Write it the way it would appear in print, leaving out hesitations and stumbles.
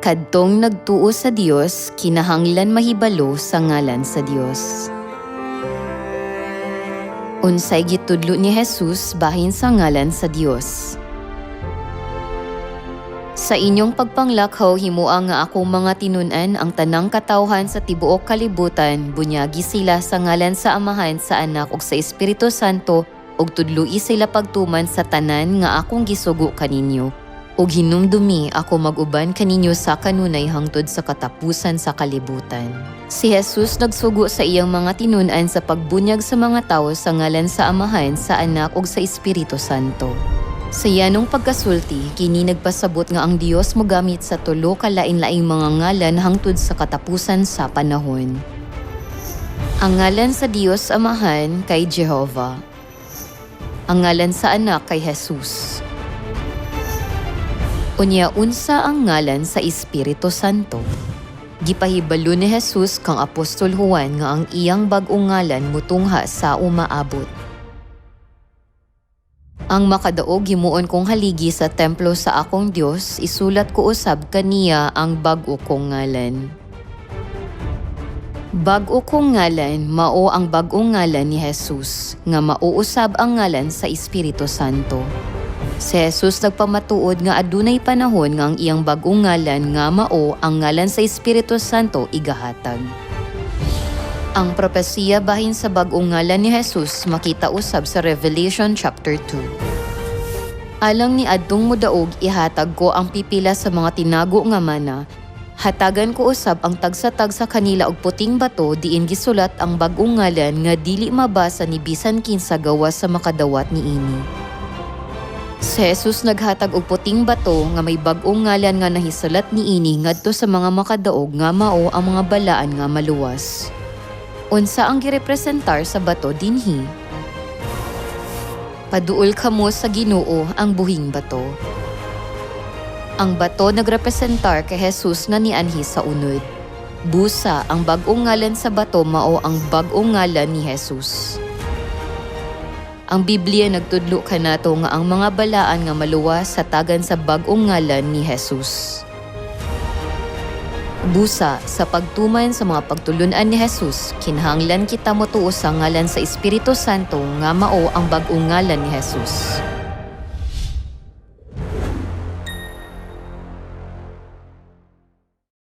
Kadtong nagtuo sa Dios, kinahanglan mahibalo sa ngalan sa Dios. Unsay gitudlo ni Jesus bahin sa ngalan sa Dios. Sa inyong pagpanglakaw himuang nga akong mga tinun-an ang tanang katawhan sa tibuok kalibutan, bunyagi sila sa ngalan sa Amahan, sa Anak ug sa Espiritu Santo, ug tudloi sila pagtuman sa tanan nga akong gisugo kaninyo. Ug hinumdumi ako mag-uban kaninyo sa kanunay hangtod sa katapusan sa kalibutan. Si Jesus nagsugo sa iyang mga tinun-an sa pagbunyag sa mga tao sa ngalan sa Amahan, sa Anak ug sa Espiritu Santo. Sa yanong pagkasulti, kini nagpasabot nga ang Dios mogamit sa tulo ka lain-laing mga ngalan hangtod sa katapusan sa panahon. Ang ngalan sa Dios Amahan kay Jehovah. Ang ngalan sa Anak kay Jesus. Unya unsa ang ngalan sa Espiritu Santo. Gipahibalo ni Jesus kang Apostol Juan nga ang iyang bag-ong ngalan mutungha sa umaabot. Ang makadaog himuon kong haligi sa templo sa akong Dios, isulat ko usab kaniya ang bag-o kong ngalan. Bag-o kong ngalan mao ang bag-ong ngalan ni Jesus, nga mauusab ang ngalan sa Espiritu Santo. Si Jesus nagpamatuod nga adunay panahon nga ang iyang bag-ong ngalan nga mao ang ngalan sa Espiritu Santo igahatag. Ang propesiya bahin sa bag-ong ngalan ni Jesus makita usab sa Revelation chapter 2. Alang ni adtong modaog ihatag ko ang pipila sa mga tinago nga mana. Hatagan ko usab ang tagsa-tagsa kanila og puting bato diin gisulat ang bag-ong ngalan nga dili mabasa ni bisan kinsa gawas sa makadawat niini. Si Jesus naghatag og puting bato nga may bag-ong ngalan nga nahisulat niini ngadto sa mga makadaog nga mao ang mga balaan nga maluwas. Unsa ang girepresentar sa bato dinhi? Paduol kamo sa Ginoo ang buhing bato. Ang bato nagrepresentar kay Jesus nga nianhi sa unod. Busa ang bag-ong ngalan sa bato mao ang bag-ong ngalan ni Jesus. Ang Biblia nagtudlo kanato nga ang mga balaan nga maluwas sa tagan sa bag-ong ngalan ni Jesus. Busa sa pagtuman sa mga pagtulunan ni Jesus, kinahanglan kita motuo sa ngalan sa Espiritu Santo nga mao ang bag-ong ngalan ni Jesus.